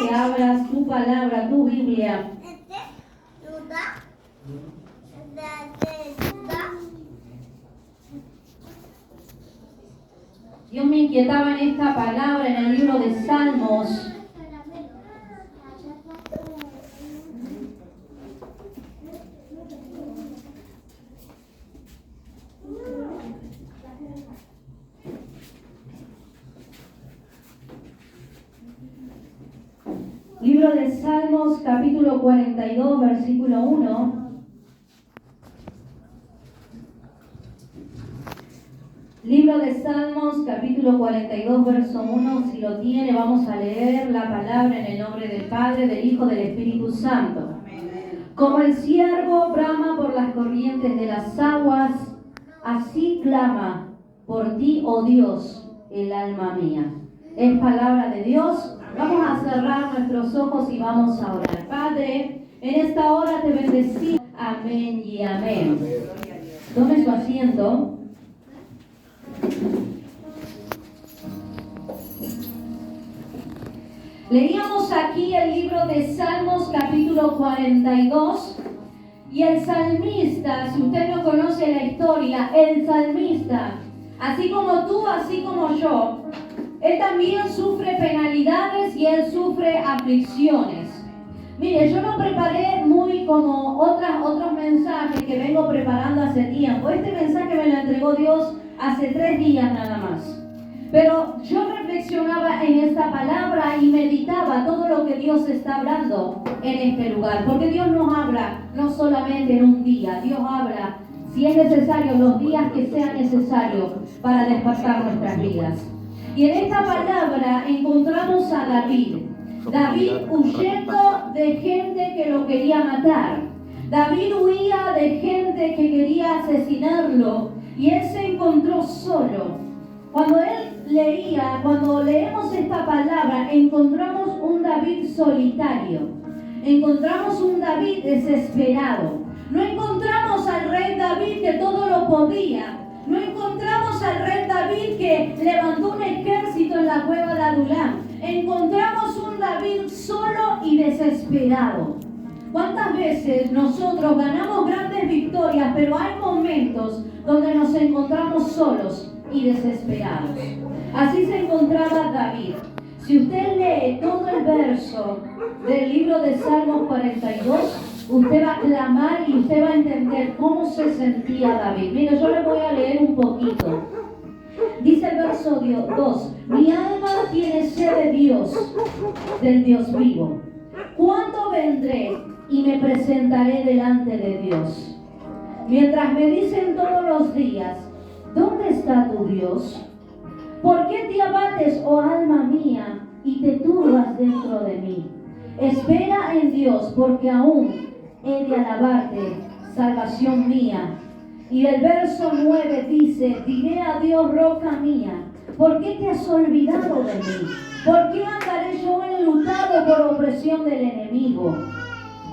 que abras tu palabra, tu Biblia. Dios me inquietaba en esta palabra en el libro de Salmos. Libro de Salmos, capítulo 42, versículo 1. Libro de Salmos, capítulo 42, verso 1. Si lo tiene, vamos a leer la palabra en el nombre del Padre, del Hijo, del Espíritu Santo. Como el ciervo brama por las corrientes de las aguas, así clama por ti, oh Dios, el alma mía. Es palabra de Dios. Vamos a cerrar nuestros ojos y vamos a orar. Padre, en esta hora te bendecimos. Amén y amén. Tome su asiento. Leíamos aquí el libro de Salmos, capítulo 42. Y el salmista, si usted no conoce la historia, el salmista, así como tú, así como yo, él también sufre penalidades y él sufre aflicciones. Mire, yo no preparé muy como otros mensajes que vengo preparando hace tiempo. Este mensaje me lo entregó Dios hace 3 días nada más. Pero yo reflexionaba en esta palabra y meditaba todo lo que Dios está hablando en este lugar. Porque Dios nos habla no solamente en un día, Dios habla, si es necesario, los días que sean necesarios para despertar nuestras vidas. Y en esta palabra encontramos a David. David huyendo de gente que lo quería matar. David huía de gente que quería asesinarlo. Y él se encontró solo. Cuando leemos esta palabra, encontramos un David solitario. Encontramos un David desesperado. No encontramos al rey David que todo lo podía. No encontramos al rey David que levantó un ejército en la cueva de Adulam. Encontramos un David solo y desesperado. ¿Cuántas veces nosotros ganamos grandes victorias, pero hay momentos donde nos encontramos solos y desesperados? Así se encontraba David. Si usted lee todo el verso del libro de Salmos 42, usted va a clamar y usted va a entender cómo se sentía David. Mira, yo le voy a leer un poquito. Dice el verso 2: mi alma tiene sed de Dios, del Dios vivo. ¿Cuándo vendré y me presentaré delante de Dios? Mientras me dicen todos los días, ¿dónde está tu Dios? ¿Por qué te abates, oh alma mía, y te turbas dentro de mí? Espera en Dios, porque aún he de alabarte, salvación mía. Y el verso 9 dice: diré a Dios, roca mía, ¿por qué te has olvidado de mí? ¿Por qué andaré yo enlutado por opresión del enemigo?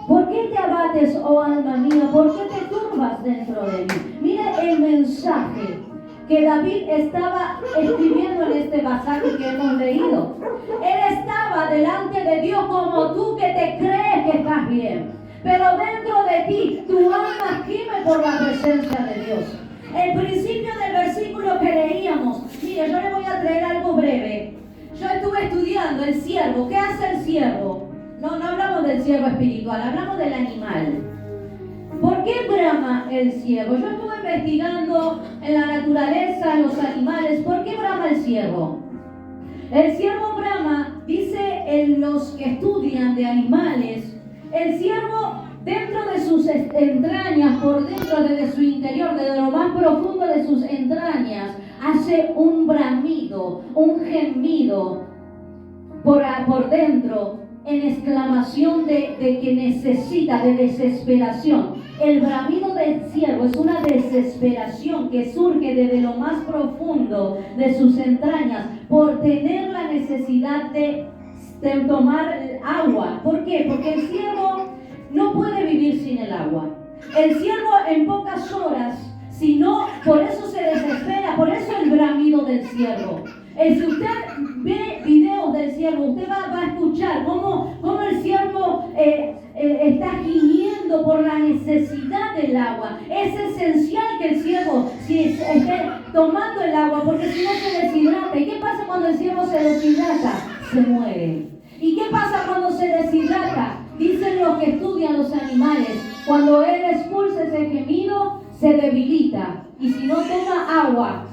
¿Por qué te abates, oh alma mía? ¿Por qué te turbas dentro de mí? Mira el mensaje que David estaba escribiendo en este pasaje que hemos leído. Él estaba delante de Dios como tú que te crees que estás bien. Pero dentro de ti, tu alma gime por la presencia de Dios. El principio del versículo que leíamos, mire, yo le voy a traer algo breve. Yo estuve estudiando el ciervo. ¿Qué hace el ciervo? No hablamos del ciervo espiritual, hablamos del animal. ¿Por qué brama el ciervo? Yo estuve investigando en la naturaleza, en los animales. ¿Por qué brama el ciervo? El ciervo brama, dice en los que estudian de animales, el ciervo dentro de sus entrañas, por dentro, desde su interior, desde lo más profundo de sus entrañas, hace un bramido, un gemido por dentro, en exclamación de que necesita, de desesperación. El bramido del ciervo es una desesperación que surge desde lo más profundo de sus entrañas por tener la necesidad de tomar agua. ¿Por qué? Porque el ciervo no puede vivir sin el agua. El ciervo en pocas horas, si no, por eso se desespera, por eso el bramido del ciervo. Si usted ve videos del ciervo, usted va a escuchar cómo por la necesidad del agua. Es esencial que el siervo esté tomando el agua, porque si no se deshidrata. ¿Y qué pasa cuando el siervo se deshidrata? Se muere. ¿Y qué pasa cuando se deshidrata? Dicen los que estudian los animales, cuando él expulsa ese gemido, se debilita. Y si no toma agua,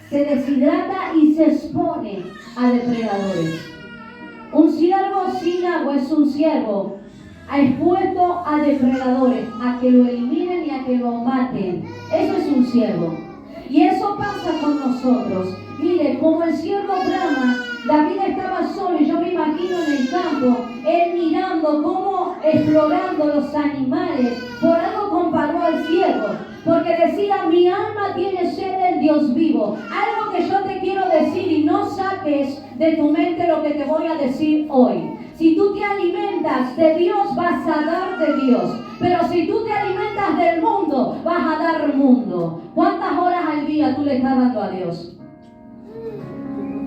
se deshidrata y se expone a depredadores. Un ciervo sin agua es un ciervo expuesto a depredadores, a que lo eliminen y a que lo maten. Eso es un ciervo. Y eso pasa con nosotros. Mire, como el siervo brama, David estaba solo y yo me imagino en el campo, él mirando cómo explorando los animales. Por algo comparó al siervo, porque decía, mi alma tiene sed del Dios vivo. Algo que yo te quiero decir, y no saques de tu mente lo que te voy a decir hoy. Si tú te alimentas de Dios, vas a dar de Dios. Pero si tú te alimentas del mundo, vas a dar mundo. ¿Cuántas horas al día tú le estás dando a Dios?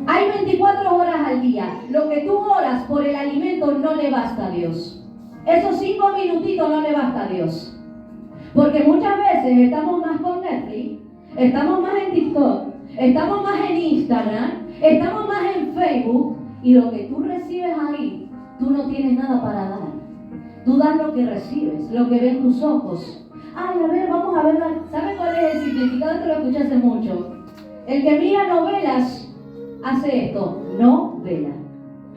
Hay 24 horas al día. Lo que tú oras por el alimento no le basta a Dios. Esos 5 minutitos no le basta a Dios. Porque muchas veces estamos más con Netflix, estamos más en TikTok, estamos más en Instagram, estamos más en Facebook, y lo que tú recibes ahí, tú no tienes nada para dar. Tú das lo que recibes, lo que ven tus ojos. Ay, a ver, vamos a verla. ¿Saben cuál es el significado? Esto lo escuché hace mucho. El que mira novelas hace esto, no vela.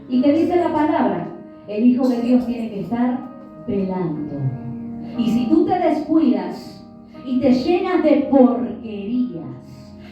¿Y qué dice la palabra? El Hijo de Dios tiene que estar velando. Y si tú te descuidas y te llenas de porquerías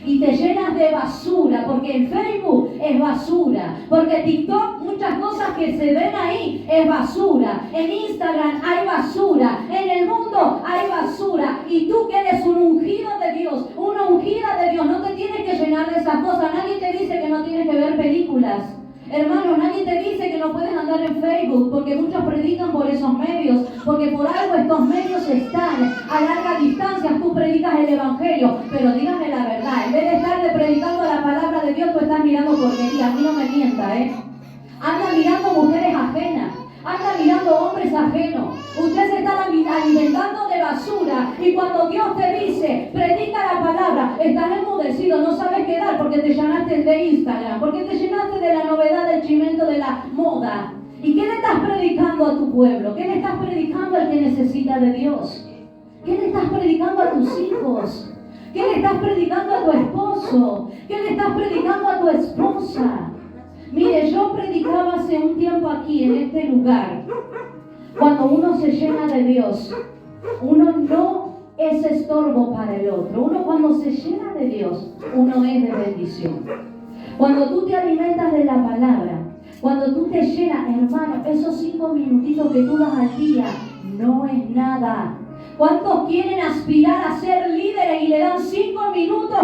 y te llenas de basura, porque en Facebook es basura, porque en TikTok muchas cosas que se ven ahí es basura, en Instagram hay basura, en el mundo hay basura, y tú que eres un ungido de Dios, una ungida de Dios, no te tienes que llenar de esas cosas. Nadie te dice que no tienes que ver películas. Hermano, nadie te dice que no puedes andar en Facebook, porque muchos predican por esos medios, porque por algo estos medios están a larga distancia. Tú predicas el Evangelio, pero dígame la verdad, en vez de estar predicando la palabra de Dios, tú estás mirando porquería. A mí no me mienta, Anda mirando mujeres ajenas, anda mirando hombres ajenos. Usted se está alimentando de basura, y cuando Dios te dice, predica la palabra, estás enmudecido, no sabes qué dar, porque te llenaste de Instagram, porque te llenaste de la novedad, del chimento, de la moda. ¿Y qué le estás predicando a tu pueblo? ¿Qué le estás predicando al que necesita de Dios? ¿Qué le estás predicando a tus hijos? ¿Qué le estás predicando a tu esposo? ¿Qué le estás predicando a tu esposa? Mire, yo predicaba hace un tiempo aquí, en este lugar. Cuando uno se llena de Dios, uno no es estorbo para el otro. Uno cuando se llena de Dios, uno es de bendición. Cuando tú te alimentas de la palabra, cuando tú te llenas, hermano, esos 5 minutitos que tú das al día, no es nada. ¿Cuántos quieren aspirar a ser líderes y le dan 5 minutos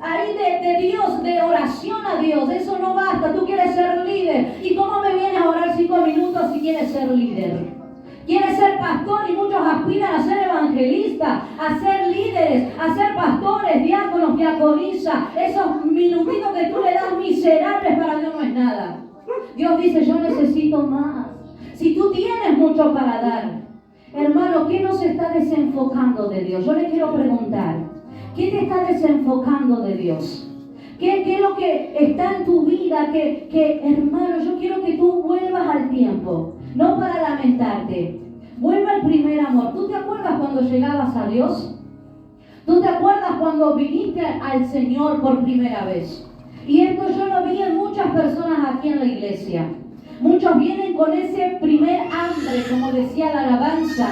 ahí de Dios, de oración a Dios? Eso no basta. Tú quieres ser líder. ¿Y cómo me vienes a orar 5 minutos si quieres ser líder? Quieres ser pastor, y muchos aspiran a ser evangelistas, a ser líderes, a ser pastores, diáconos, diaconisas. Esos minutitos que tú le das miserables para Dios no es nada. Dios dice, yo necesito más. Si tú tienes mucho para dar, hermano, ¿qué nos está desenfocando de Dios? Yo le quiero preguntar, ¿qué te está desenfocando de Dios? ¿Qué es lo que está en tu vida? Que, hermano, yo quiero que tú vuelvas al tiempo, no para lamentarte. Vuelva al primer amor. ¿Tú te acuerdas cuando llegabas a Dios? ¿Tú te acuerdas cuando viniste al Señor por primera vez? Y esto yo lo vi en muchas personas aquí en la iglesia. Muchos vienen con ese primer hambre, como decía la alabanza.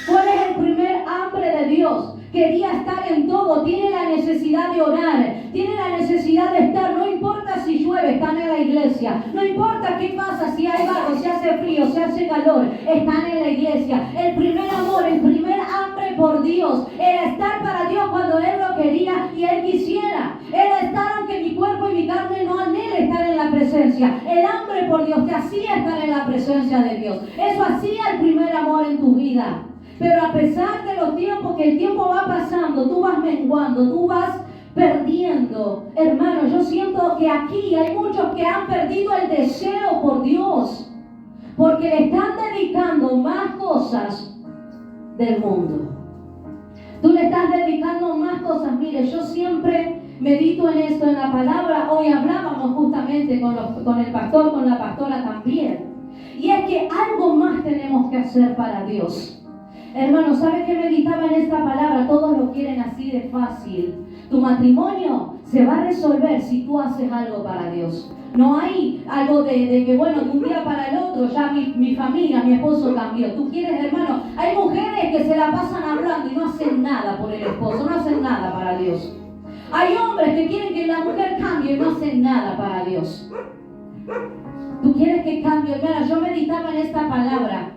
¿Cuál es el primer hambre de Dios? Quería estar en todo, tiene la necesidad de orar, tiene la necesidad de estar, no importa si llueve, están en la iglesia, no importa qué pasa, si hay barro, si hace frío, si hace calor, están en la iglesia. El primer amor, el primer hambre por Dios, era estar para Dios cuando Él lo quería y Él quisiera, era estar aunque mi cuerpo y mi carne no anhele estar en la presencia. El hambre por Dios te hacía estar en la presencia de Dios, eso hacía el primer amor en tu vida. Pero a pesar de los tiempos, que el tiempo va pasando, tú vas menguando, tú vas perdiendo. Hermano, yo siento que aquí hay muchos que han perdido el deseo por Dios, porque le están dedicando más cosas del mundo. Tú le estás dedicando más cosas. Mire, yo siempre medito en esto, en la palabra. Hoy hablábamos justamente con el pastor, con la pastora también. Y es que algo más tenemos que hacer para Dios. Hermano, ¿sabe qué meditaba en esta palabra? Todos lo quieren así de fácil. Tu matrimonio se va a resolver si tú haces algo para Dios. No hay algo de que, bueno, de un día para el otro, ya mi familia, mi esposo cambió. Tú quieres, hermano, hay mujeres que se la pasan hablando y no hacen nada por el esposo, no hacen nada para Dios. Hay hombres que quieren que la mujer cambie y no hacen nada para Dios. Tú quieres que cambie, hermana. Yo meditaba en esta palabra.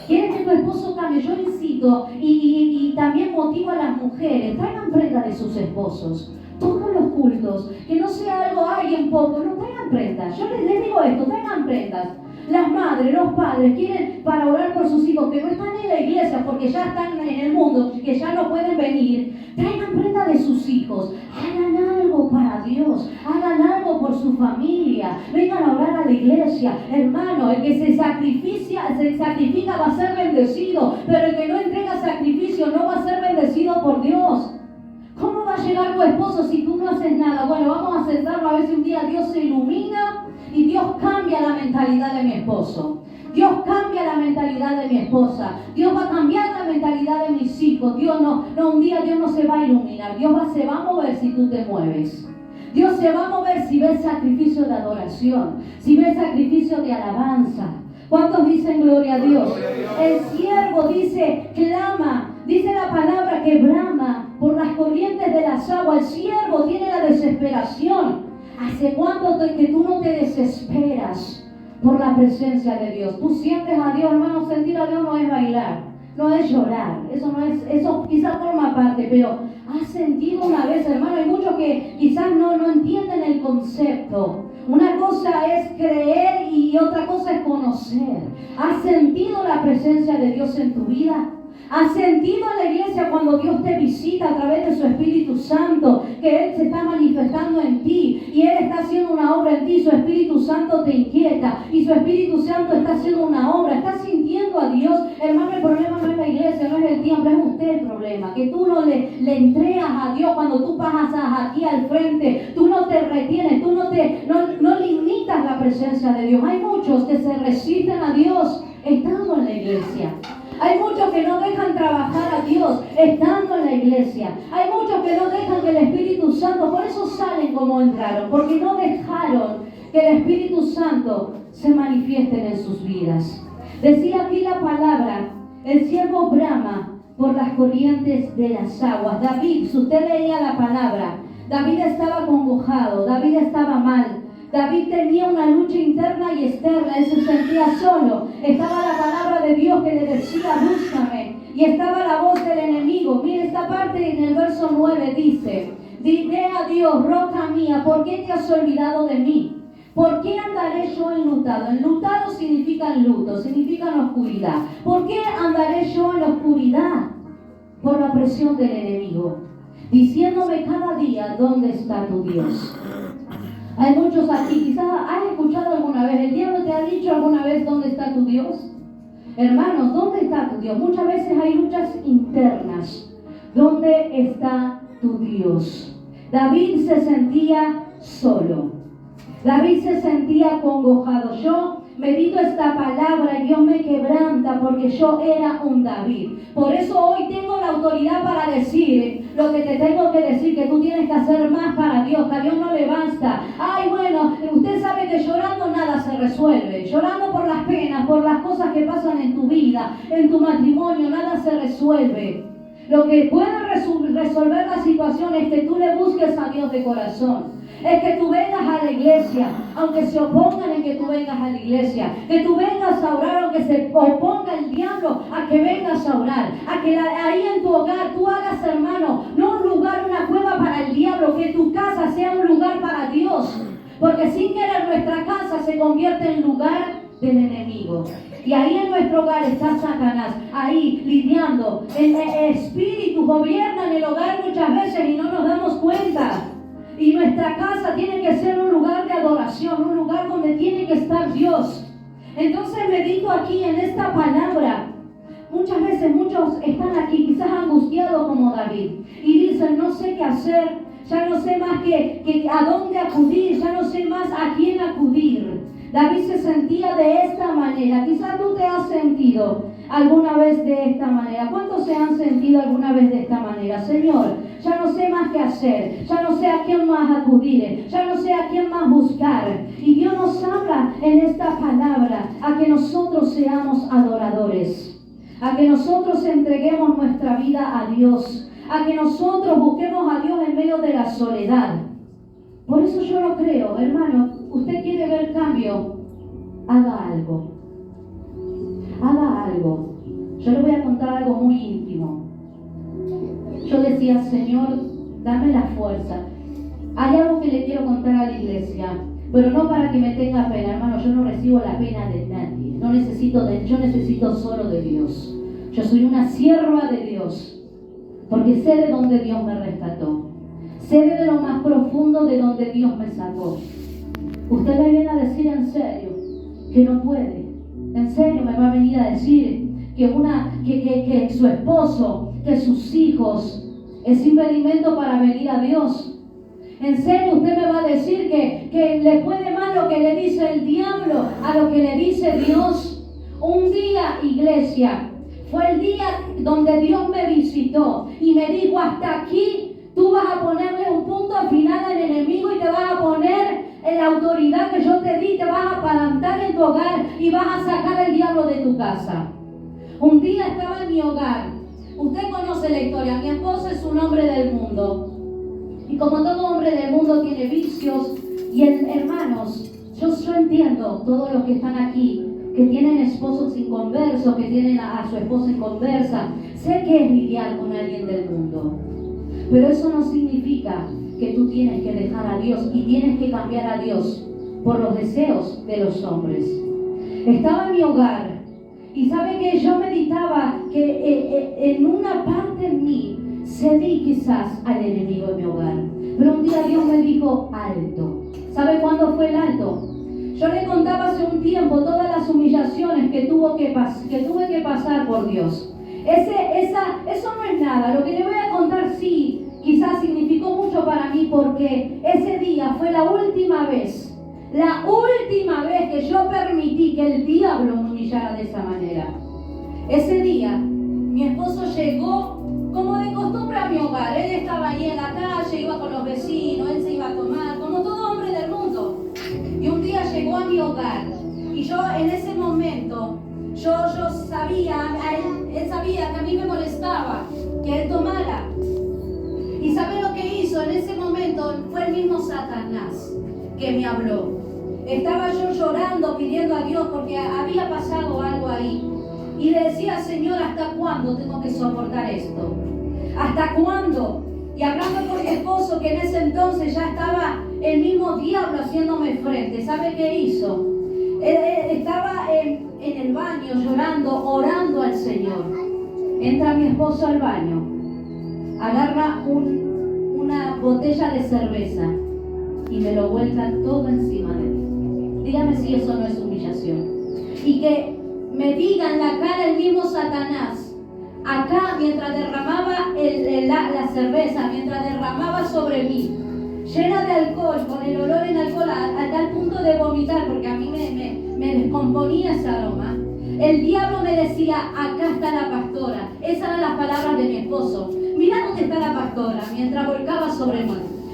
¿Quieres que tu esposo cambie? Yo incito y también motivo a las mujeres. Traigan prenda de sus esposos. Todos los cultos. Que no sea algo, ay, en poco. No, traigan prendas. Yo les digo esto, traigan prendas. Las madres, los padres quieren para orar por sus hijos que no están en la iglesia porque ya están en el mundo, que ya no pueden venir. Traigan prenda de sus hijos. Hagan algo para Dios. Hagan algo por su familia. Vengan a orar a la iglesia. Hermano, el que se sacrifica va a ser bendecido. Pero el que no entrega sacrificio no va a ser bendecido por Dios. ¿Cómo va a llegar tu esposo si tú no haces nada? Bueno, vamos a sentarnos a ver si un día Dios se ilumina y Dios cambia la mentalidad de mi esposo. Dios cambia la mentalidad de mi esposa. Dios va a cambiar la mentalidad de mis hijos. Dios no, un día Dios no se va a iluminar. Dios se va a mover si tú te mueves. Dios se va a mover si ves sacrificio de adoración, si ves sacrificio de alabanza. ¿Cuántos dicen gloria a Dios? El siervo dice, clama. Dice la palabra que brama por las corrientes de las aguas. El siervo tiene la desesperación. ¿Hace cuánto que tú no te desesperas por la presencia de Dios? Tú sientes a Dios, hermano. Sentir a Dios no es bailar, no es llorar. Eso quizás forma parte, pero ¿has sentido una vez, hermano? Hay muchos que quizás no entienden el concepto. Una cosa es creer y otra cosa es conocer. ¿Has sentido la presencia de Dios en tu vida? ¿Has sentido en la iglesia cuando Dios te visita a través de su Espíritu Santo, que Él se está manifestando en ti y Él está haciendo una obra en ti? Su Espíritu Santo te inquieta y su Espíritu Santo está haciendo una obra. ¿Estás sintiendo a Dios? Hermano, el problema no es la iglesia, no es el tiempo, es usted el problema. Que tú no le entregas a Dios cuando tú pasas aquí al frente. Tú no te retienes, tú no limitas la presencia de Dios. Hay muchos que se resisten a Dios estando en la iglesia. Hay muchos que no dejan trabajar a Dios estando en la iglesia. Hay muchos que no dejan que el Espíritu Santo, por eso salen como entraron, porque no dejaron que el Espíritu Santo se manifieste en sus vidas. Decía aquí la palabra, el siervo brama por las corrientes de las aguas. David, si usted leía la palabra, David estaba acongojado, David estaba mal. David tenía una lucha interna y externa. Él se sentía solo. Estaba la palabra de Dios que le decía, búscame. Y estaba la voz del enemigo. Mire esta parte en el verso 9 dice, diré a Dios, roca mía, ¿por qué te has olvidado de mí? ¿Por qué andaré yo enlutado? Enlutado significa enluto, significa en oscuridad. ¿Por qué andaré yo en la oscuridad? Por la presión del enemigo, diciéndome cada día, ¿dónde está tu Dios? Hay muchos aquí, quizás has escuchado alguna vez, el diablo te ha dicho alguna vez, ¿dónde está tu Dios? Hermanos, ¿dónde está tu Dios? Muchas veces hay luchas internas. ¿Dónde está tu Dios? David se sentía solo. David se sentía acongojado. Yo medito esta palabra y Dios me quebranta porque yo era un David. Por eso hoy tengo la autoridad para decir lo que te tengo que decir, que tú tienes que hacer más para Dios, que a Dios no le basta. Ay, bueno, usted sabe que llorando nada se resuelve. Llorando por las penas, por las cosas que pasan en tu vida, en tu matrimonio, nada se resuelve. Lo que puede resolver la situación es que tú le busques a Dios de corazón. Es que tú vengas a la iglesia, aunque se opongan en que tú vengas a la iglesia. Que tú vengas a orar, aunque se oponga el diablo a que vengas a orar. A que ahí en tu hogar tú hagas, hermano, no un lugar, una cueva para el diablo. Que tu casa sea un lugar para Dios. Porque sin querer nuestra casa se convierte en lugar del enemigo. Y ahí en nuestro hogar está Satanás, ahí lidiando. El espíritu gobierna en el hogar muchas veces y no nos damos cuenta. Y nuestra casa tiene que ser un lugar de adoración, un lugar donde tiene que estar Dios. Entonces medito aquí en esta palabra. muchas veces muchos están aquí quizás angustiados como David y dicen, no sé qué hacer, ya no sé más que a dónde acudir, ya no sé más a quién acudir. David se sentía de esta manera. Quizás tú te has sentido alguna vez de esta manera. ¿Cuántos se han sentido alguna vez de esta manera? Señor, ya no sé más qué hacer, ya no sé a quién más acudir, ya no sé a quién más buscar. Y Dios nos habla en esta palabra a que nosotros seamos adoradores, a que nosotros entreguemos nuestra vida a Dios, a que nosotros busquemos a Dios en medio de la soledad. Por eso yo lo creo, hermano. Usted quiere ver cambio, haga algo. Haga algo. Yo le voy a contar algo muy íntimo. Yo decía, Señor, dame la fuerza. Hay algo que le quiero contar a la iglesia, pero no para que me tenga pena, hermano. Yo no recibo la pena de nadie. Yo necesito solo de Dios. Yo soy una sierva de Dios, porque sé de dónde Dios me rescató. Sé de lo más profundo de donde Dios me sacó. Usted me viene a decir en serio que no puede. En serio me va a venir a decir que su esposo, que sus hijos es impedimento para venir a Dios. En serio usted me va a decir que le puede más lo que le dice el diablo a lo que le dice Dios. Un día, iglesia, fue el día donde Dios me visitó y me dijo, hasta aquí. Tú vas a ponerle un punto final al enemigo y te vas a poner en la autoridad que yo te di, te vas a apalancar en tu hogar y vas a sacar al diablo de tu casa. Un día estaba en mi hogar. Usted conoce la historia. Mi esposo es un hombre del mundo. Y como todo hombre del mundo tiene vicios. Y hermanos, yo entiendo todos los que están aquí, que tienen esposos inconversos, que tienen a su esposa inconversa. Sé que es lidiar con alguien del mundo. Pero eso no significa que tú tienes que dejar a Dios y tienes que cambiar a Dios por los deseos de los hombres. Estaba en mi hogar y sabe que yo meditaba que en una parte en mí cedí quizás al enemigo de mi hogar. Pero un día Dios me dijo, alto. ¿Sabe cuándo fue el alto? Yo le contaba hace un tiempo todas las humillaciones que tuve que pasar por Dios. Eso no es nada. Lo que le voy a contar sí, quizás significó mucho para mí porque ese día fue la última vez que yo permití que el diablo me humillara de esa manera. Ese día, mi esposo llegó como de costumbre a mi hogar. Él estaba ahí en la calle, iba con los vecinos, él se iba a tomar, como todo hombre del mundo. Y un día llegó a mi hogar y yo en ese momento, yo sabía, él sabía que a mí me molestaba que él tomara. ¿Y sabe lo que hizo? En ese momento fue el mismo Satanás que me habló. Estaba yo llorando, pidiendo a Dios porque había pasado algo ahí. Y le decía, Señor, ¿hasta cuándo tengo que soportar esto? ¿Hasta cuándo? Y hablando con mi esposo, que en ese entonces ya estaba el mismo diablo haciéndome frente. ¿Sabe qué hizo? Él estaba en el baño llorando, orando al Señor. Entra mi esposo al baño, agarra una botella de cerveza y me lo vuelca todo encima de mí. Dígame si eso no es humillación. Y que me diga en la cara el mismo Satanás, acá mientras derramaba la cerveza, mientras derramaba sobre mí, llena de alcohol, con el olor en alcohol a tal punto de vomitar, porque a mí me descomponía ese aroma. El diablo me decía, acá está la pastora. Esas eran las palabras de mi esposo. Mira dónde está la pastora, mientras volcaba sobre mí.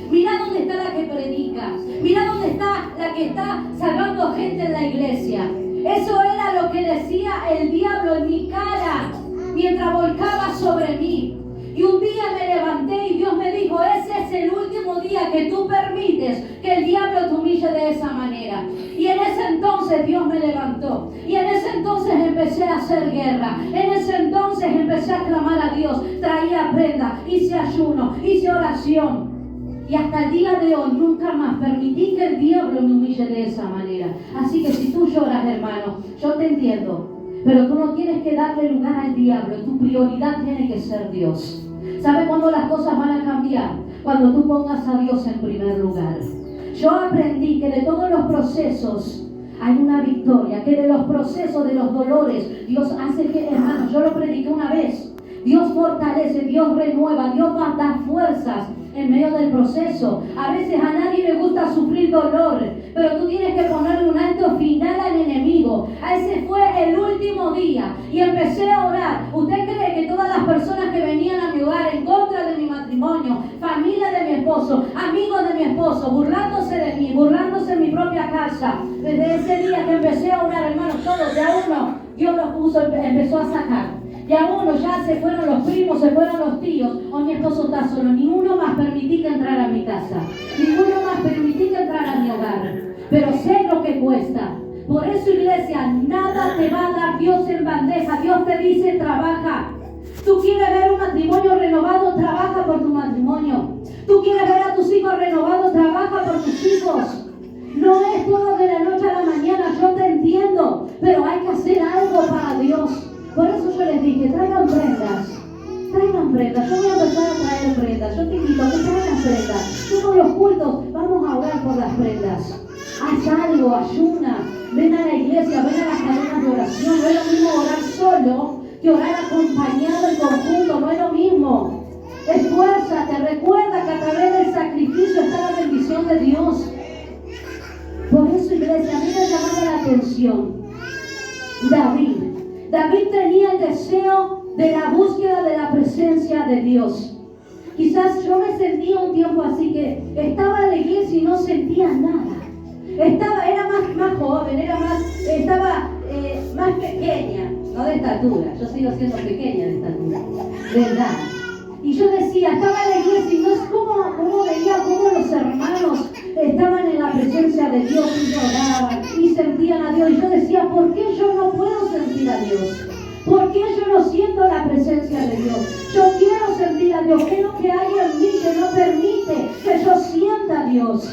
Mira dónde está la que predica. Mira dónde está la que está salvando gente en la iglesia. Eso era lo que decía el diablo en mi cara, mientras volcaba sobre mí. Y un día me levanté y Dios me dijo, ese es el último día que tú permites que el diablo te humille de esa manera. Y en ese entonces Dios me levantó. Y en ese entonces empecé a hacer guerra. En ese entonces empecé a clamar a Dios. Traía prenda, hice ayuno, hice oración. Y hasta el día de hoy nunca más permití que el diablo me humille de esa manera. Así que si tú lloras, hermano, yo te entiendo. Pero tú no tienes que darle lugar al diablo. Tu prioridad tiene que ser Dios. ¿Sabe cuándo las cosas van a cambiar? Cuando tú pongas a Dios en primer lugar. Yo aprendí que de todos los procesos hay una victoria. Que de los procesos, de los dolores, Dios hace que, hermano, yo lo predico prediqué una vez. Dios fortalece, Dios renueva, Dios va a dar fuerzas en medio del proceso. A veces a nadie le gusta sufrir dolor, pero tú tienes que ponerle un alto final al enemigo. Ese fue el último día y empecé a orar. ¿Usted cree que todas las personas que venían a mi hogar en contra de mi matrimonio, familia de mi esposo, amigos de mi esposo, burlándose de mí, burlándose en mi propia casa, desde ese día que empecé a orar, hermanos, todos, ya uno, Dios los puso, empezó a sacar? Ya uno, ya se fueron los primos, se fueron los tíos, o mi esposo está solo, ni uno más permití que entrara a mi casa, ninguno más permití que entrara a mi hogar, pero sé lo que cuesta. Por eso, iglesia, nada te va a dar Dios en bandeja. Dios te dice, trabaja. Tú quieres ver un matrimonio renovado, trabaja por tu matrimonio. Tú quieres ver a tus hijos renovados, trabaja por tus hijos. No es todo de la noche a la mañana, yo te entiendo, pero hay que hacer algo para Dios. Por eso yo les dije, traigan prendas. Traigan prendas. Yo voy a empezar a traer prendas. Yo te invito a que traigan prendas. Todos los cultos vamos a orar por las prendas. Haz algo, ayuna. Ven a la iglesia, ven a las cadenas de oración. No es lo mismo orar solo que orar acompañado en conjunto. No es lo mismo. Esfuérzate. Recuerda que a través del sacrificio está la bendición de Dios. Por eso, iglesia, a mí me llamaba la atención David tenía el deseo de la búsqueda de la presencia de Dios. Quizás yo me sentía un tiempo así que estaba en la iglesia y no sentía nada. Era más joven, estaba más pequeña, no de estatura. Yo sigo siendo pequeña de estatura, ¿verdad? Y yo decía, estaba en la iglesia y no es como veía cómo los hermanos estaban en la presencia de Dios y lloraban y sentían a Dios. Y yo decía, ¿por qué yo no puedo sentir a Dios? ¿Por qué yo no siento la presencia de Dios? Yo quiero sentir a Dios. ¿Qué es lo que hay en mí que no permite que yo sienta a Dios?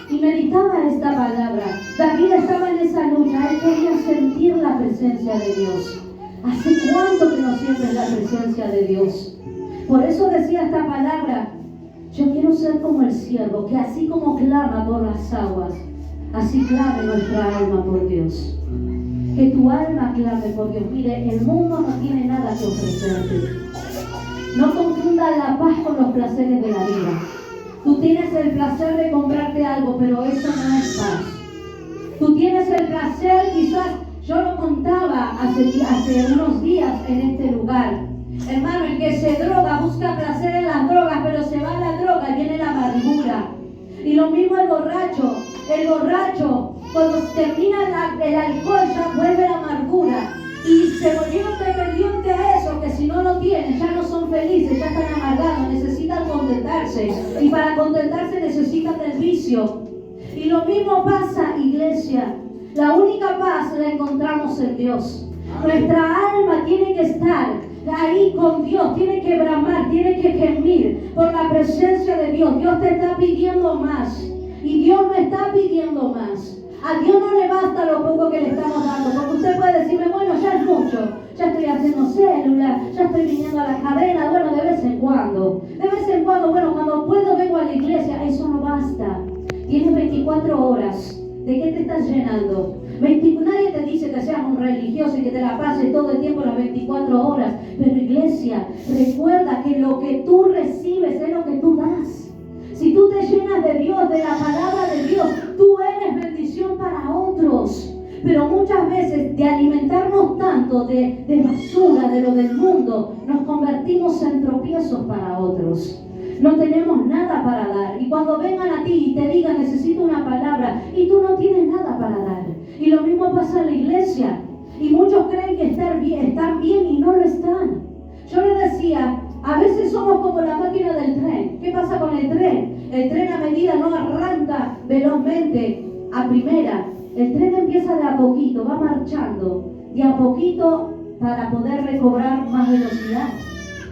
Y meditaba esta palabra. David estaba en esa lucha. Él quería sentir la presencia de Dios. ¿Hace cuánto que no sientes la presencia de Dios? Por eso decía esta palabra. Yo quiero ser como el siervo, que así como clama por las aguas, así clame nuestra alma por Dios. Que tu alma clame por Dios. Mire, el mundo no tiene nada que ofrecerte. No confundas la paz con los placeres de la vida. Tú tienes el placer de comprarte algo, pero eso no es paz. Tú tienes el placer, quizás yo lo contaba hace unos días en este lugar. Hermano, el que se droga busca placer en las drogas, pero se va a la droga y viene la amargura. Y lo mismo el borracho. El borracho, cuando termina el alcohol, ya vuelve la amargura. Y se volvieron dependientes a eso, que si no lo tienen, ya no son felices, ya están amargados, necesitan contentarse. Y para contentarse necesitan del vicio. Y lo mismo pasa, iglesia. La única paz la encontramos en Dios. Nuestra alma tiene que estar ahí con Dios, tiene que bramar, tiene que gemir por la presencia de Dios. Dios te está pidiendo más y Dios me está pidiendo más. A Dios no le basta lo poco que le estamos dando, porque usted puede decirme, bueno, ya es mucho, ya estoy haciendo célula, ya estoy viniendo a la cadena, bueno, de vez en cuando, bueno, cuando puedo vengo a la iglesia. Eso no basta. Tienes 24 horas. ¿De qué te estás llenando? Nadie te dice que seas un religioso y que te la pases todo el tiempo las 24 horas. Pero iglesia, recuerda que lo que tú recibes es lo que tú das. Si tú te llenas de Dios, de la palabra de Dios, tú eres bendición para otros. Pero muchas veces de alimentarnos tanto de basura, de lo del mundo, nos convertimos en tropiezos para otros. No tenemos nada para dar. Y cuando vengan a ti y te digan, necesito una palabra, y tú no tienes nada para dar. Y lo mismo pasa en la iglesia. Y muchos creen que están bien y no lo están. Yo les decía, a veces somos como la máquina del tren. ¿Qué pasa con el tren? El tren a medida no arranca velozmente a primera. El tren empieza de a poquito, va marchando de a poquito para poder recobrar más velocidad.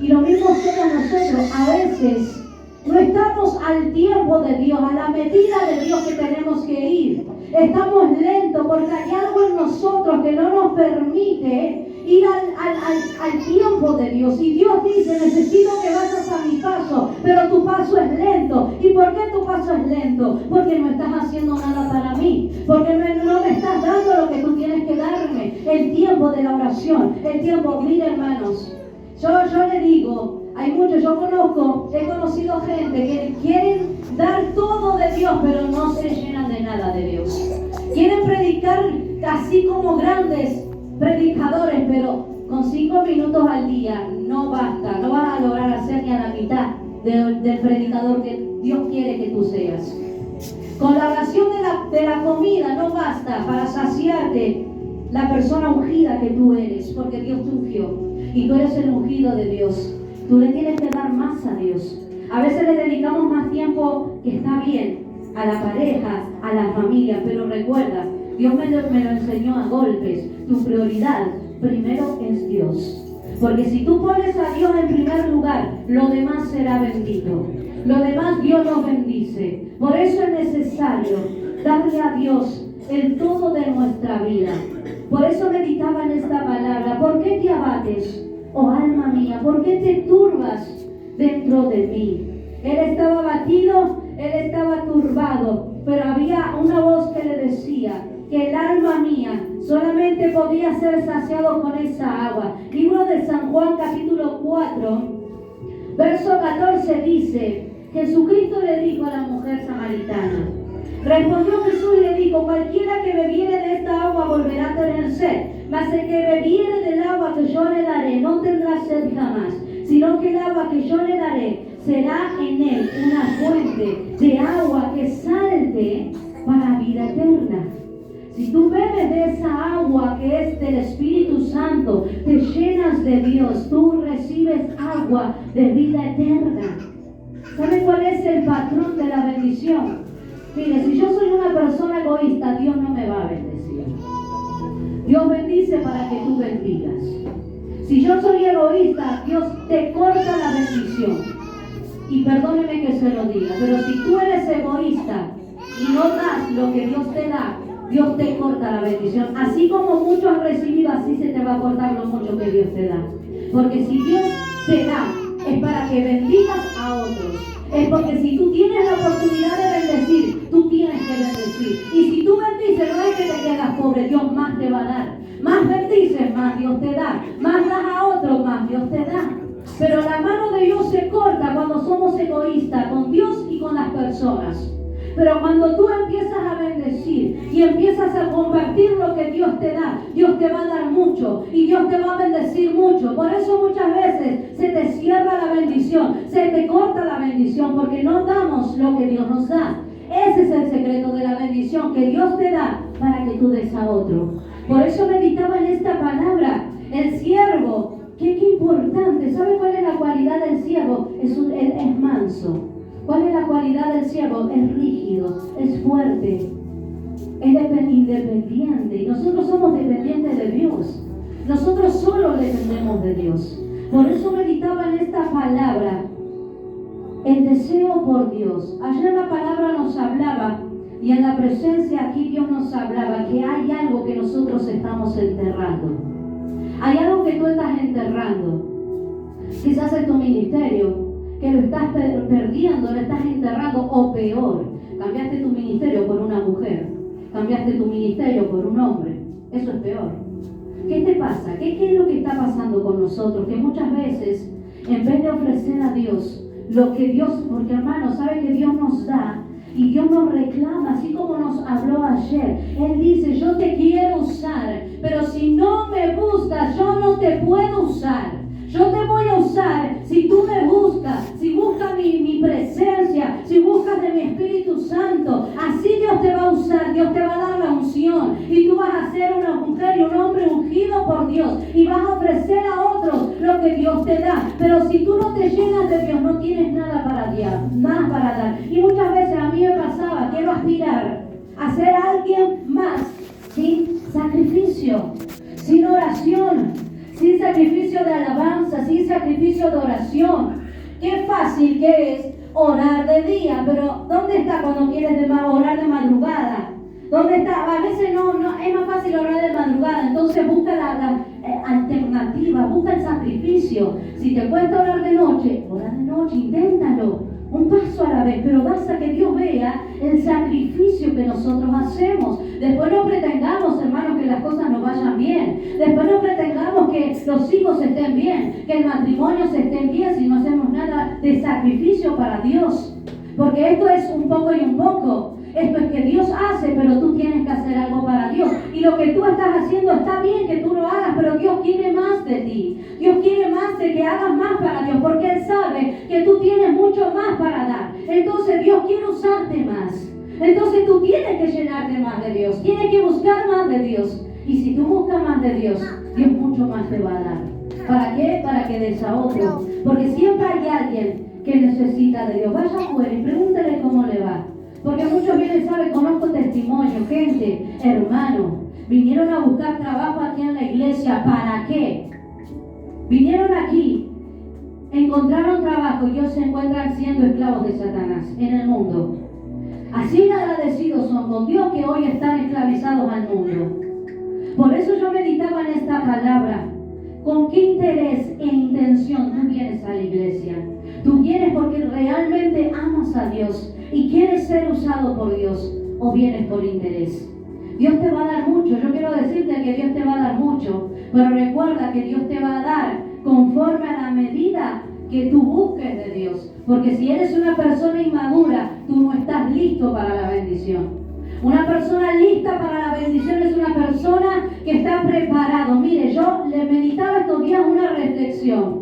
Y lo mismo somos nosotros. A veces no estamos al tiempo de Dios, a la medida de Dios que tenemos que ir. Estamos lentos porque hay algo en nosotros que no nos permite ir al tiempo de Dios. Y Dios dice, necesito que vayas a mi paso, pero tu paso es lento. ¿Y por qué tu paso es lento? Porque no estás haciendo nada para mí. Porque no me estás dando lo que tú tienes que darme. El el tiempo de la oración, el tiempo, mira hermanos, yo le digo, hay muchos, yo he conocido gente que quieren dar todo de Dios, pero no se llenan de nada de Dios. Quieren predicar así como grandes predicadores, pero con 5 minutos al día no basta, no vas a lograr hacer ni a la mitad del predicador que Dios quiere que tú seas. Con la oración de la comida no basta para saciarte la persona ungida que tú eres, porque Dios te ungió y tú eres el ungido de Dios. Tú le tienes que dar más a Dios. A veces le dedicamos más tiempo, que está bien, a la pareja, a la familia, pero recuerda, Dios me lo enseñó a golpes. Tu prioridad primero es Dios. Porque si tú pones a Dios en primer lugar, lo demás será bendito. Lo demás Dios nos bendice. Por eso es necesario darle a Dios el todo de nuestra vida. Por eso meditaba en esta palabra. ¿Por qué te abates, oh alma mía? ¿Por qué te turbas dentro de mí? Él estaba abatido, él estaba turbado, pero había una voz que le decía que el alma mía solamente podía ser saciado con esa agua. Libro de San Juan, capítulo 4, verso 14 dice: Jesucristo le dijo a la mujer samaritana. Respondió Jesús y le dijo: cualquiera que bebiere de esta agua volverá a tener sed, mas el que bebiere del agua que yo le daré no tendrá sed jamás, sino que el agua que yo le daré será en él una fuente de agua que salte para vida eterna. Si tú bebes de esa agua que es del Espíritu Santo, te llenas de Dios, tú recibes agua de vida eterna. ¿Sabe cuál es el patrón de la bendición? Mire, si yo soy una persona egoísta, Dios no me va a bendecir. Dios bendice para que tú bendigas. Si yo soy egoísta, Dios te corta la bendición. Y perdóneme que se lo diga, pero si tú eres egoísta y no das lo que Dios te da, Dios te corta la bendición. Así como mucho has recibido, así se te va a cortar lo mucho que Dios te da. Porque si Dios te da, es para que bendigas a otros. Es porque si tú tienes la oportunidad de bendecir, tú tienes que bendecir. Y si tú bendices, no es que te quedas pobre, Dios más te va a dar. Más bendices, más Dios te da. Más das a otros, más Dios te da. Pero la mano de Dios se corta cuando somos egoístas con Dios y con las personas. Pero cuando tú empiezas a bendecir y empiezas a compartir lo que Dios te da, Dios te va a dar mucho y Dios te va a bendecir mucho. Por eso muchas veces se te cierra la bendición, se te corta la bendición, porque no damos lo que Dios nos da. Ese es el secreto de la bendición que Dios te da para que tú des a otro. Por eso meditaba en esta palabra, el siervo. Qué importante. ¿Sabe cuál es la cualidad del siervo? Él es manso. ¿Cuál es la cualidad del siervo? Es rígido, es fuerte, es independiente. Y nosotros somos dependientes de Dios. Nosotros solo dependemos de Dios. Por eso meditaba en esta palabra, el deseo por Dios. Ayer la palabra nos hablaba, y en la presencia aquí Dios nos hablaba, que hay algo que nosotros estamos enterrando. Hay algo que tú estás enterrando. Quizás es tu ministerio, que lo estás perdiendo, lo estás enterrando, o peor, cambiaste tu ministerio por una mujer, cambiaste tu ministerio por un hombre. Eso es peor. ¿Qué te pasa? ¿Qué es lo que está pasando con nosotros? Que muchas veces, en vez de ofrecer a Dios lo que Dios, porque hermano, sabe que Dios nos da y Dios nos reclama, así como nos habló ayer. Él dice: yo te quiero usar, pero si no me buscas, yo no te puedo usar. Yo te voy a usar si tú me buscas, si buscas mi presencia, si buscas de mi Espíritu Santo. Así Dios te va a usar, Dios te va a dar la unción y tú vas a ser una mujer y un hombre ungido por Dios y vas a ofrecer a otros lo que Dios te da. Pero si tú no te llenas de Dios, no tienes nada nada para dar. Y muchas veces a mí me pasaba, quiero aspirar a ser alguien más sin sacrificio, sin oración, sin sacrificio de alabanza, sin sacrificio de oración. Qué fácil que es orar de día, pero ¿dónde está cuando quieres orar de madrugada? ¿Dónde está? A veces no es más fácil orar de madrugada, entonces busca la alternativa, busca el sacrificio. Si te cuesta orar de noche, ora de noche, inténtalo. Un paso a la vez, pero basta que Dios vea el sacrificio que nosotros hacemos. Después no pretendamos, hermanos, que las cosas nos vayan bien. Después no pretendamos que los hijos estén bien, que el matrimonio se estén bien si no hacemos nada de sacrificio para Dios. Porque esto es un poco y un poco. Esto es que Dios hace, pero tú tienes que hacer algo para Dios. Y lo que tú estás haciendo está bien que tú lo hagas, pero Dios quiere más de ti. Dios quiere más de que hagas más para Dios, porque Él sabe que tú tienes mucho más para dar. Entonces Dios quiere usarte más. Entonces tú tienes que llenarte más de Dios. Tienes que buscar más de Dios. Y si tú buscas más de Dios, Dios mucho más te va a dar. ¿Para qué? Para que des a otro. Porque siempre hay alguien que necesita de Dios. Vaya afuera y pregúntale cómo le va. Porque muchos vienen, saben, conozco testimonio, gente, hermano, vinieron a buscar trabajo aquí en la iglesia. ¿Para qué? Vinieron aquí, encontraron trabajo y ellos se encuentran siendo esclavos de Satanás en el mundo. Así agradecidos son con Dios que hoy están esclavizados al mundo. Por eso yo meditaba en esta palabra. ¿Con qué interés e intención tú vienes a la iglesia? ¿Tú vienes porque realmente amas a Dios y quieres ser usado por Dios, o vienes por interés? Dios te va a dar mucho. Yo quiero decirte que Dios te va a dar mucho, pero recuerda que Dios te va a dar conforme a la medida que tú busques de Dios. Porque si eres una persona inmadura, tú no estás listo para la bendición. Una persona lista para la bendición es una persona que está preparado. Mire, yo le meditaba estos días una reflexión.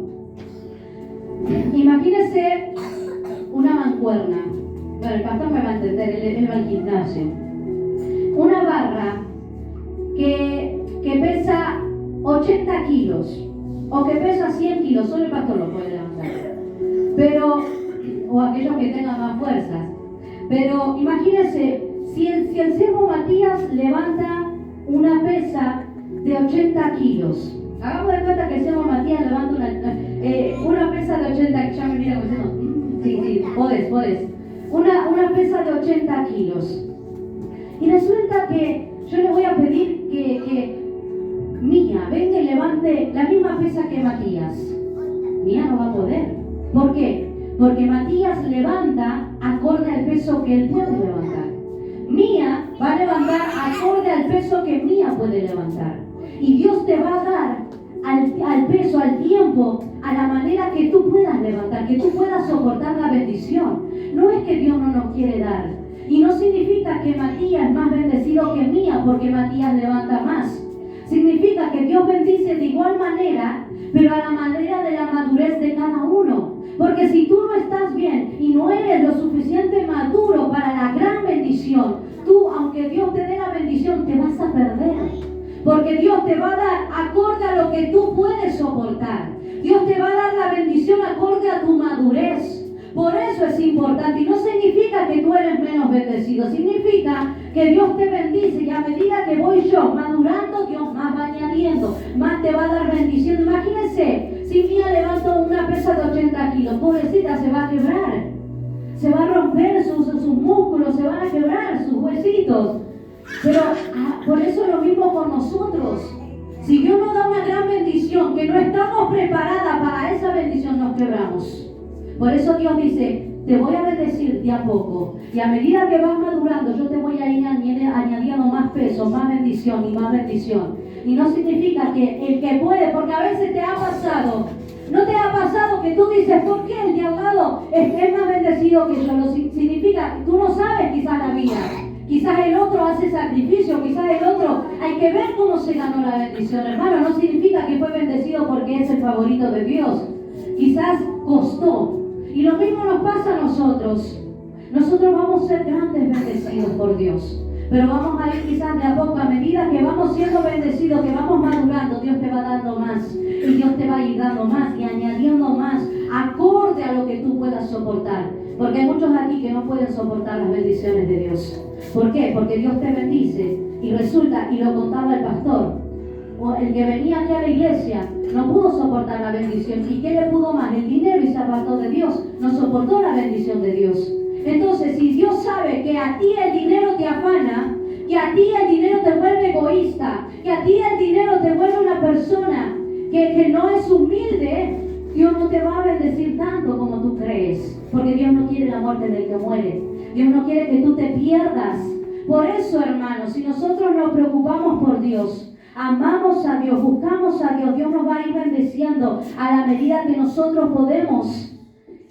Imagínese una mancuerna. Bueno, el pastor me va a entender, él va al gimnasio. Una barra que pesa 80 kilos o que pesa 100 kilos, solo el pastor lo puede levantar. Pero, o aquellos que tengan más fuerzas. Pero imagínese, si el siervo Matías levanta una pesa de 80 kilos. Hagamos de cuenta que el siervo Matías levanta una pesa de 80 kilos. Ya me mira como diciendo, sí, podés. Una pesa de 80 kilos. Y resulta que yo le voy a pedir que Mía venga y levante la misma pesa que Matías. Mía no va a poder. ¿Por qué? Porque Matías levanta acorde al peso que él puede levantar. Mía va a levantar acorde al peso que Mía puede levantar. Y Dios te va a dar al peso, al tiempo, a la manera que tú puedas levantar, que tú puedas soportar la bendición. No es que Dios no nos quiere dar. Y no significa que Matías es más bendecido que Mía porque Matías levanta más. Significa que Dios bendice de igual manera, pero a la manera de la madurez de cada uno. Porque si tú no estás bien y no eres lo suficiente maduro para la gran bendición, tú, aunque Dios te dé la bendición, te vas a perder. Porque Dios te va a dar acorde a lo que tú puedes soportar. Dios te va a dar la bendición acorde a tu madurez. Por eso es importante. Y no significa que tú eres menos bendecido. Significa que Dios te bendice. Y a medida que voy yo madurando, Dios más va añadiendo. Más te va a dar bendición. Imagínense, si Mía levanta una pesa de 80 kilos, pobrecita, se va a quebrar. Se va a romper sus músculos, se van a quebrar sus huesitos. Pero por eso es lo mismo con nosotros. Si Dios nos da una gran bendición, que no estamos preparadas para esa bendición, nos quebramos. Por eso Dios dice, te voy a bendecir de a poco. Y a medida que vas madurando, yo te voy a ir añadiendo más peso, más bendición y más bendición. Y no significa que el que puede, porque a veces te ha pasado. ¿No te ha pasado que tú dices, ¿por qué el de al lado es más bendecido que yo? No significa, tú no sabes quizás la vida. Quizás el otro hace sacrificio, quizás el otro, hay que ver cómo se ganó la bendición, hermano. No significa que fue bendecido porque es el favorito de Dios. Quizás costó. Y lo mismo nos pasa a nosotros. Nosotros vamos a ser grandes bendecidos por Dios. Pero vamos a ir quizás de a poco, a medida que vamos siendo bendecidos, que vamos madurando, Dios te va dando más. Y Dios te va a ir dando más y añadiendo más, acorde a lo que tú puedas soportar. Porque hay muchos aquí que no pueden soportar las bendiciones de Dios. ¿Por qué? Porque Dios te bendice. Y resulta, y lo contaba el pastor, o el que venía aquí a la iglesia, no pudo soportar la bendición. ¿Y qué le pudo más? El dinero, y se apartó de Dios. No soportó la bendición de Dios. Entonces, si Dios sabe que a ti el dinero te afana, que a ti el dinero te vuelve egoísta, que a ti el dinero te vuelve una persona que no es humilde, Dios no te va a bendecir tanto como tú crees, porque Dios no quiere la muerte del que muere. Dios no quiere que tú te pierdas. Por eso, hermanos, si nosotros nos preocupamos por Dios, amamos a Dios, buscamos a Dios, Dios nos va a ir bendeciendo a la medida que nosotros podemos.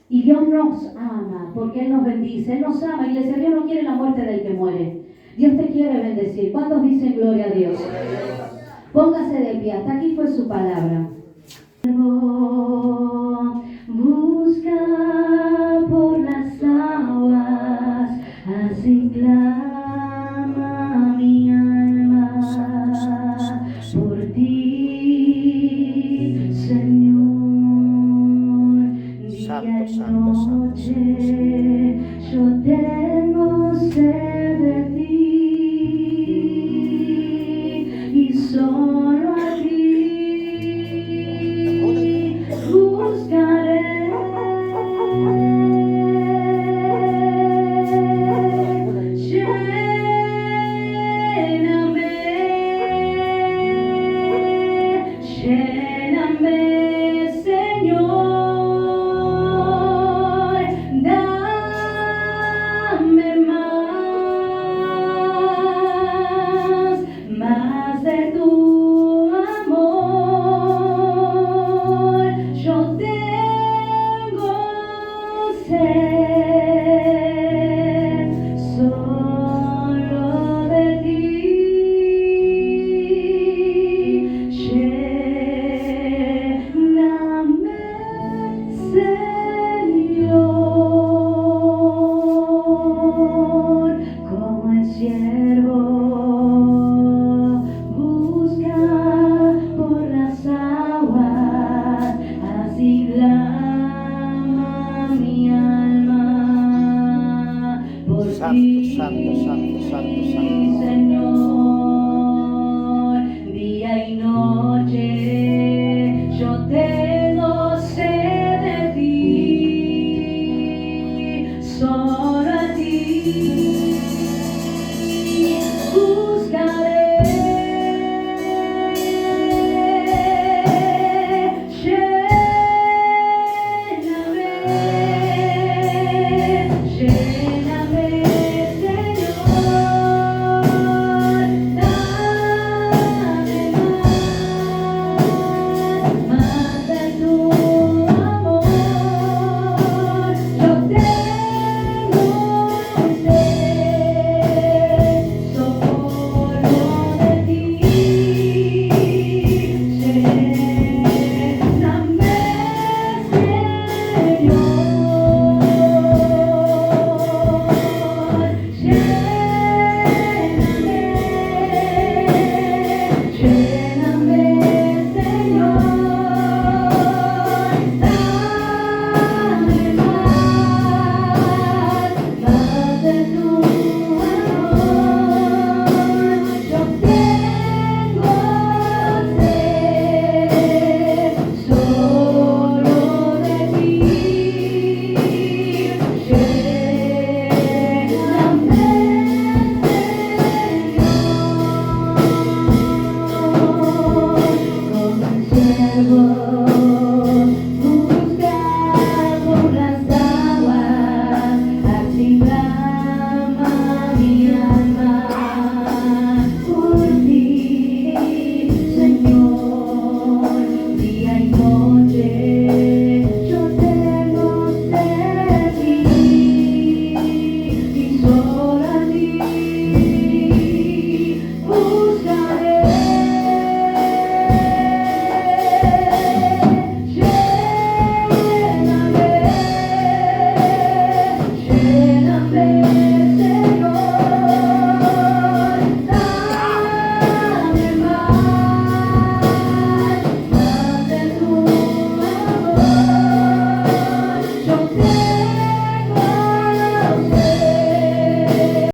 Y Dios nos ama, porque Él nos bendice, Él nos ama. Iglesia, Dios no quiere la muerte del que muere. Dios te quiere bendecir. ¿Cuántos dicen gloria a Dios? Póngase de pie, hasta aquí fue su palabra. Busca por las aguas, así clama mi alma por ti, Señor. Día y noche yo tengo sed de ti y solo a ti buscaré. Lléname, lléname.